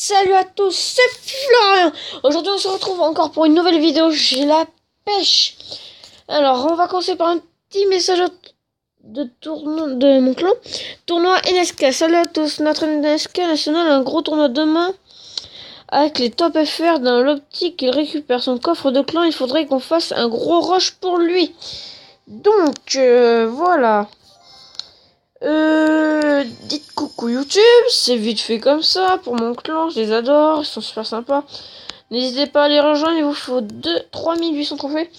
Salut à tous, c'est Florian. Aujourd'hui on se retrouve encore pour une nouvelle vidéo, j'ai la pêche. Alors on va commencer par un petit message de mon clan. Tournoi NSK, salut à tous, notre NSK national a un gros tournoi demain. Avec les top FR dans l'optique, il récupère son coffre de clan, il faudrait qu'on fasse un gros rush pour lui. Donc voilà. Dites coucou YouTube, c'est vite fait comme ça pour mon clan, je les adore, ils sont super sympas. N'hésitez pas à les rejoindre, il vous faut 3800 trophées.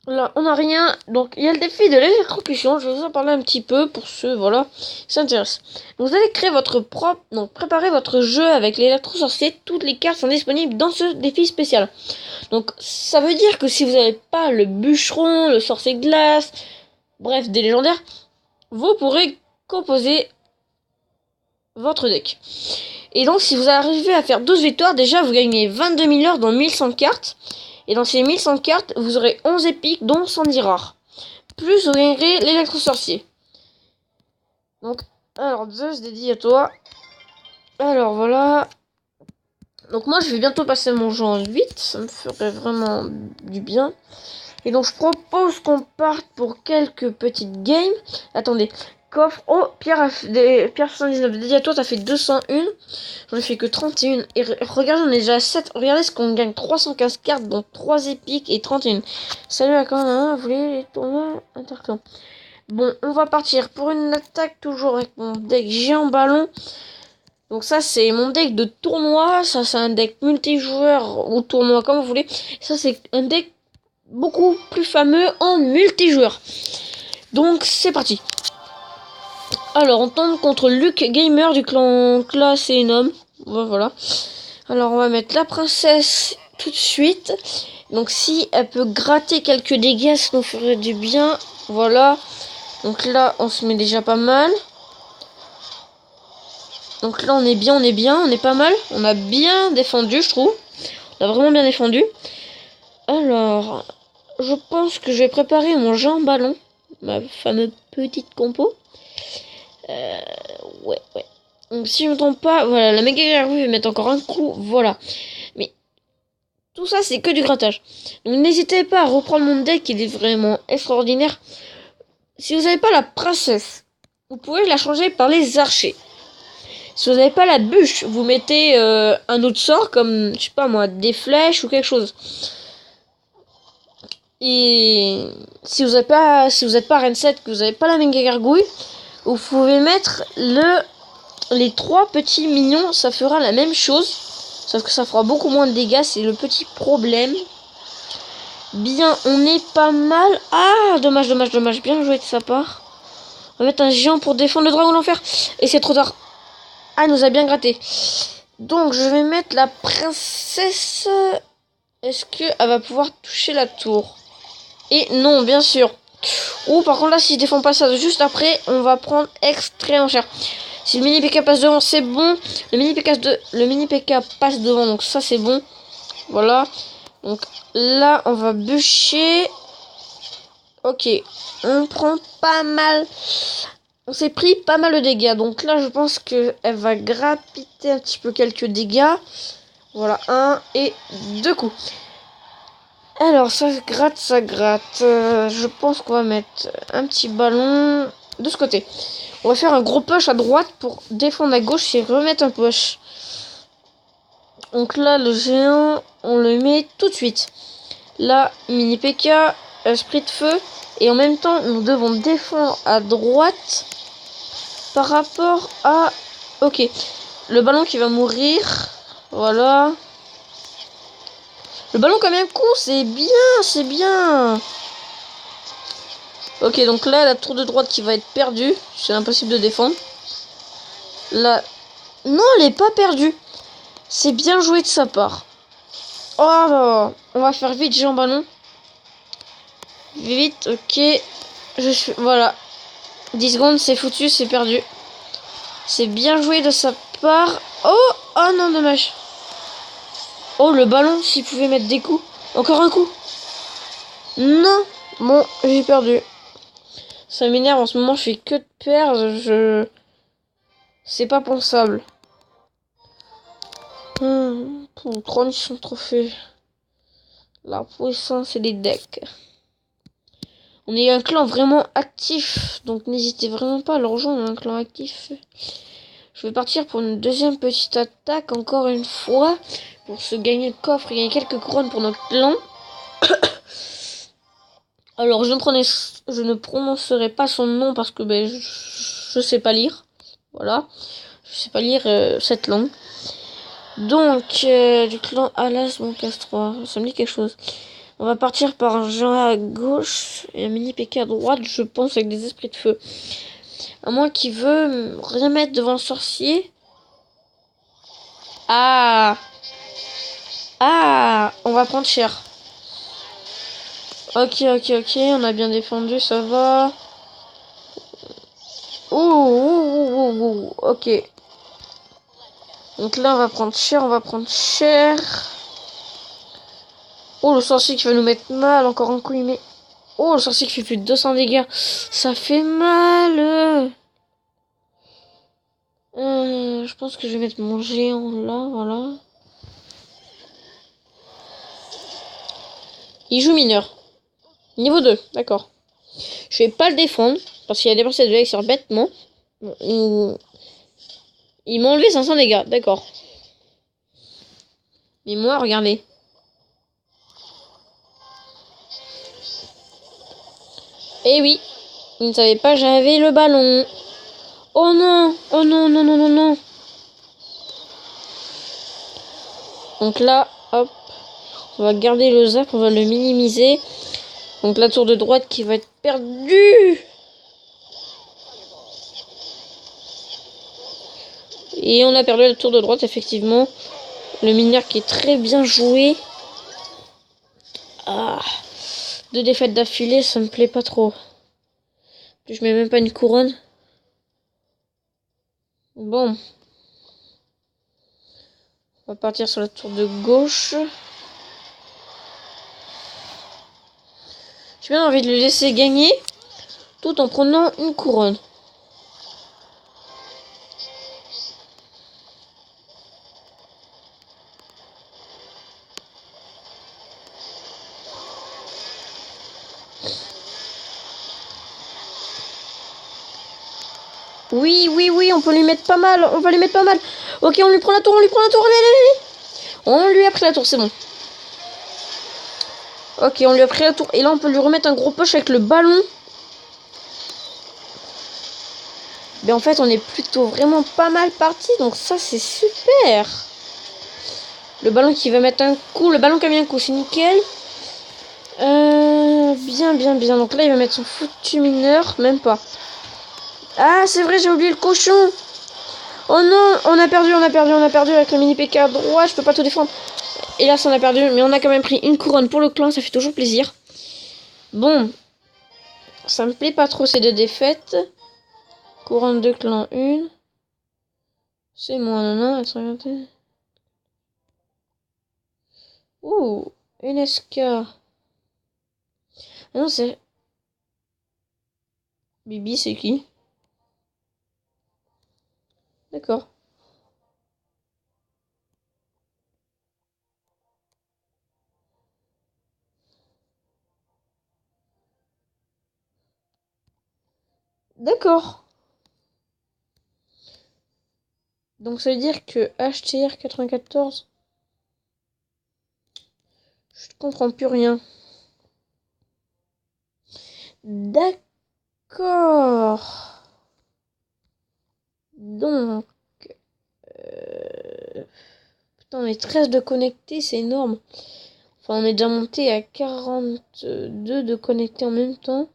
Là, on n'a rien, donc il y a le défi de l'électrocution, je vais vous en parler un petit peu pour ceux, voilà, qui s'intéressent. Donc vous allez créer votre propre, donc préparer votre jeu avec l'électro-sorcier, toutes les cartes sont disponibles dans ce défi spécial. Donc ça veut dire que si vous n'avez pas le bûcheron, le sorcier glace, bref, des légendaires, vous pourrez composer votre deck. Et donc, si vous arrivez à faire 12 victoires, déjà, vous gagnez 22 000 heures dans 1100 cartes. Et dans ces 1100 cartes, vous aurez 11 épiques, dont 110 rares. Plus, vous gagnerez l'électro-sorcier. Donc, alors, Zeus, dédié à toi. Alors, voilà. Donc, moi, je vais bientôt passer mon jeu en 8. Ça me ferait vraiment du bien. Et donc je propose qu'on parte pour quelques petites games. Attendez, coffre. Oh, Pierre 79. Dédié à toi, t'as fait 201. J'en ai fait que 31. Et regarde, on est déjà à 7. Regardez ce qu'on gagne. 315 cartes, donc 3 épiques et 31. Salut à quand vous voulez les tournois interclan. Bon, on va partir pour une attaque toujours avec mon deck géant ballon. Donc ça, c'est mon deck de tournoi. Ça, c'est un deck multijoueur ou tournoi, comme vous voulez. Ça, c'est un deck beaucoup plus fameux en multijoueur. Donc c'est parti. Alors on tombe contre Luke Gamer du clan Classe et Nom. Voilà. Alors on va mettre la princesse tout de suite. Donc si elle peut gratter quelques dégâts, ça nous ferait du bien. Voilà. Donc là on se met déjà pas mal. Donc là on est bien, on est pas mal. On a bien défendu, je trouve. On a vraiment bien défendu. Alors, je pense que je vais préparer mon géant ballon, ma fameuse petite compo. Ouais. Donc si je ne me trompe pas, voilà, la méga gargouille va mettre encore un coup, voilà. Mais tout ça, c'est que du grattage. Donc n'hésitez pas à reprendre mon deck, il est vraiment extraordinaire. Si vous n'avez pas la princesse, vous pouvez la changer par les archers. Si vous n'avez pas la bûche, vous mettez un autre sort, comme, je sais pas moi, des flèches ou quelque chose. Et si vous n'êtes pas Reine 7, que vous n'avez pas la méga gargouille, vous pouvez mettre les 3 petits mignons, ça fera la même chose, sauf que ça fera beaucoup moins de dégâts, c'est le petit problème. Bien, on est pas mal. Ah, dommage, bien joué de sa part. On va mettre un géant pour défendre le dragon de l'enfer. Et c'est trop tard. Ah, elle nous a bien gratté. Donc, je vais mettre la princesse. Est-ce qu'elle va pouvoir toucher la tour? Et non, bien sûr. Ou par contre là, si je défends pas ça juste après, on va prendre extrêmement cher. Si le mini PK passe devant, c'est bon. Le mini PK passe devant, donc ça c'est bon. Voilà. Donc là, on va bûcher. Ok. On prend pas mal. On s'est pris pas mal de dégâts. Donc là, je pense qu'elle va grappiter un petit peu quelques dégâts. Voilà, 1 et 2 coups. Alors, ça gratte. Je pense qu'on va mettre un petit ballon de ce côté. On va faire un gros push à droite pour défendre à gauche et remettre un push. Donc là, le géant, on le met tout de suite. Là, mini PK, esprit de feu. Et en même temps, nous devons défendre à droite par rapport à... Ok, le ballon qui va mourir. Voilà. Le ballon quand même coup, c'est bien. Ok, donc là, la tour de droite qui va être perdue. C'est impossible de défendre. Là... Non, elle est pas perdue. C'est bien joué de sa part. Oh, on va faire vite, géant ballon. Vite, ok. Voilà. 10 secondes, c'est foutu, c'est perdu. C'est bien joué de sa part. Oh non, dommage. Oh, le ballon, s'il pouvait mettre des coups. Encore un coup. Non. Bon, j'ai perdu. Ça m'énerve en ce moment, je fais que de perdre. C'est pas pensable. Pour 3 missions de trophée. La puissance et les decks. On est un clan vraiment actif. Donc n'hésitez vraiment pas à le rejoindre, un clan actif. Je vais partir pour une deuxième petite attaque, encore une fois. Pour se gagner le coffre et gagner quelques couronnes pour notre clan. Alors je ne prononcerai pas son nom parce que je sais pas lire. Voilà. Je sais pas lire cette langue. Donc, du clan Alas Moncastrois. Ça me dit quelque chose. On va partir par un géant à gauche et un mini PK à droite, je pense, avec des esprits de feu. À moins qu'il veut rien mettre devant le sorcier. Ah! Ah! On va prendre cher. Ok, on a bien défendu, ça va. Ouh, ok. Donc là, on va prendre cher. Oh, le sorcier qui va nous mettre mal, encore un coup, il met... Oh, le sorcier qui fait plus de 200 dégâts. Ça fait mal. Je pense que je vais mettre mon géant là, voilà. Il joue mineur. Niveau 2, d'accord. Je vais pas le défendre, parce qu'il a dépensé de l'élixir bêtement. Il m'a enlevé 500 dégâts, d'accord. Mais moi, regardez. Eh oui, il ne savait pas, j'avais le ballon. Oh non, oh non, non, non, non, non. Donc là, hop, on va garder le zap, on va le minimiser. Donc la tour de droite qui va être perdue. Et on a perdu la tour de droite, effectivement. Le mineur qui est très bien joué. Ah, 2 défaites d'affilée, ça me plaît pas trop. Je mets même pas une couronne. Bon. On va partir sur la tour de gauche. J'ai bien envie de le laisser gagner. Tout en prenant une couronne. Oui, on peut lui mettre pas mal. On va lui mettre pas mal. Ok, on lui prend la tour, allez. On lui a pris la tour, c'est bon. Ok, on lui a pris la tour. Et là, on peut lui remettre un gros push avec le ballon. Mais en fait, on est plutôt vraiment pas mal parti. Donc ça, c'est super. Le ballon qui va mettre un coup. Le ballon qui a mis un coup, c'est nickel. Bien. Donc là, il va mettre son foutu mineur. Même pas. Ah, c'est vrai, j'ai oublié le cochon. Oh non, on a perdu avec le mini PK à droite. Je peux pas tout défendre. Et là, ça on a perdu. Mais on a quand même pris une couronne pour le clan. Ça fait toujours plaisir. Bon. Ça me plaît pas trop ces 2 défaites. Couronne de clan 1. C'est moi, non, elles. Ouh, une SK. Ah non, c'est... Bibi, c'est qui? D'accord. D'accord. Donc ça veut dire que HTR 94... Je ne comprends plus rien. D'accord. Donc... Putain, on est 13 de connectés, c'est énorme. Enfin, on est déjà monté à 42 de connectés en même temps.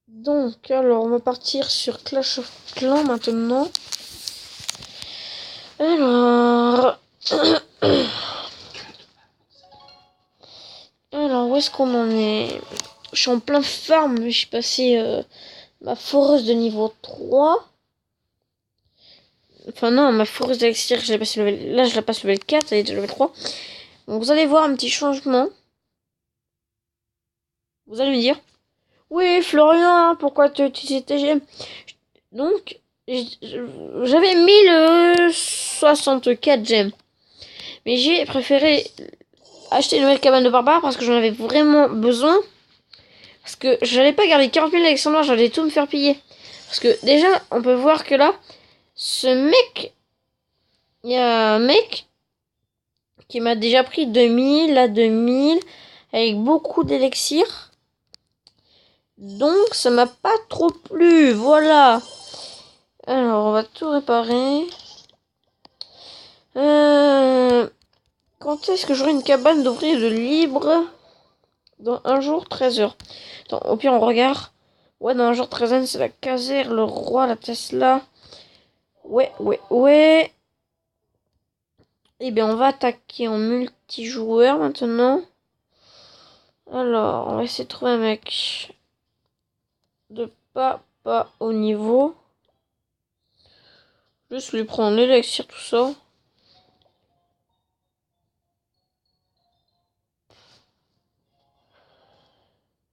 Donc, alors, on va partir sur Clash of Clans maintenant. Alors... Alors, où est-ce qu'on en est? Je suis en plein farm, mais je suis passé ma foreuse de niveau 3. Enfin non, ma foreuse d'élixir, je l'ai passé level... Là, je la passe level 4, elle est déjà level 3. Donc vous allez voir un petit changement. Vous allez me dire, oui, Florian, pourquoi tu utilises TGM? Donc, j'avais mis le 64 gemmes. Mais j'ai préféré acheter une nouvelle cabane de barbare parce que j'en avais vraiment besoin. Parce que j'allais pas garder 40 000 élections noires, j'allais tout me faire piller. Parce que déjà, on peut voir que là, ce mec... Il y a un mec qui m'a déjà pris 2000 à 2000 avec beaucoup d'élixir. Donc, ça m'a pas trop plu. Voilà. Alors, on va tout réparer. Quand est-ce que j'aurai une cabane d'ouvriers de libre? Dans un jour, 13 heures. Attends, au pire, on regarde. Ouais, dans un jour, 13 heures, c'est la caserne, le roi, la Tesla. Ouais. Eh bien, on va attaquer en multijoueur maintenant. Alors, on va essayer de trouver un mec de pas au niveau. Juste lui prendre l'élixir, tout ça.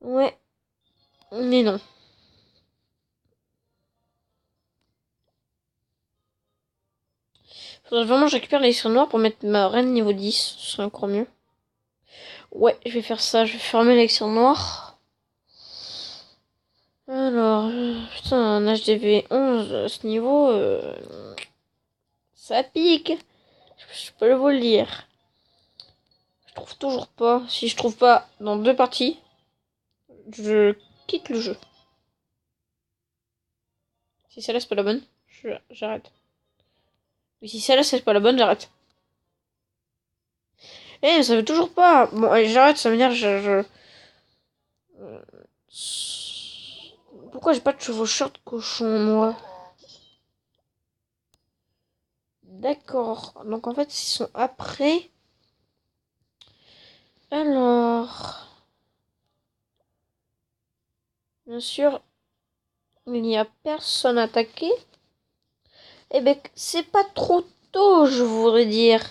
Ouais. Mais non. Faudrait vraiment que je récupère l'élixir noir pour mettre ma reine niveau 10. Ce serait encore mieux. Ouais, je vais faire ça. Je vais fermer l'élixir noir. Alors, putain, un HDV 11 à ce niveau, ça pique. Je peux vous le dire. Je trouve toujours pas. Si je trouve pas dans 2 parties, je quitte le jeu. Si celle-là c'est pas la bonne, j'arrête. Mais si celle-là c'est pas la bonne, j'arrête. Eh, ça veut toujours pas. Bon, allez, j'arrête, ça veut dire Pourquoi j'ai pas de chevaucheur de cochon, moi? D'accord. Donc en fait, ils sont après. Alors... Bien sûr, il n'y a personne attaqué. Eh ben, c'est pas trop tôt, je voudrais dire.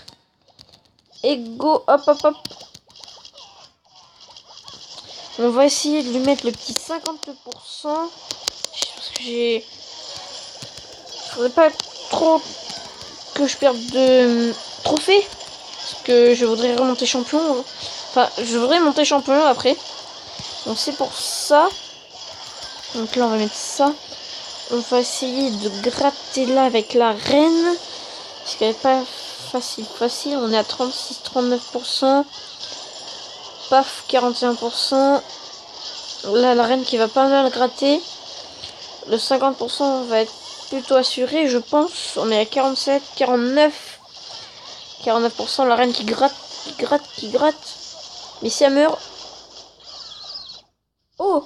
Et go, hop. On va essayer de lui mettre le petit 52%. Parce que j'ai... Faudrait pas trop que je perde de trophées. Parce que je voudrais remonter champion. Enfin, je voudrais monter champion après. Donc c'est pour ça. Donc là, on va mettre ça. On va essayer de gratter là avec la reine. Parce qu'elle n'est pas facile. On est à 36-39%. Paf, 41%. Là, la reine qui va pas mal gratter. Le 50% va être plutôt assuré, je pense. On est à 47, 49. 49%, la reine qui gratte. Mais si elle meurt... Oh!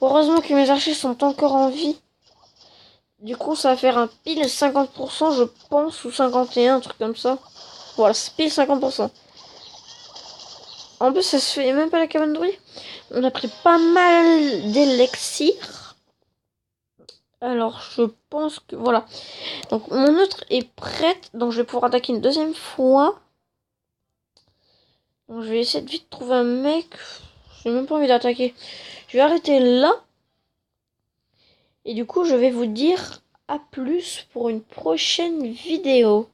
Heureusement que mes archers sont encore en vie. Du coup, ça va faire un pile 50%, je pense, ou 51, un truc comme ça. Voilà, c'est pile 50%. En plus, ça se fait même pas la cabane de bruit. On a pris pas mal d'élixir. Alors, je pense que... Voilà. Donc, mon autre est prête. Donc, je vais pouvoir attaquer une deuxième fois. Donc, je vais essayer de vite trouver un mec. J'ai même pas envie d'attaquer. Je vais arrêter là. Et du coup, je vais vous dire à plus pour une prochaine vidéo.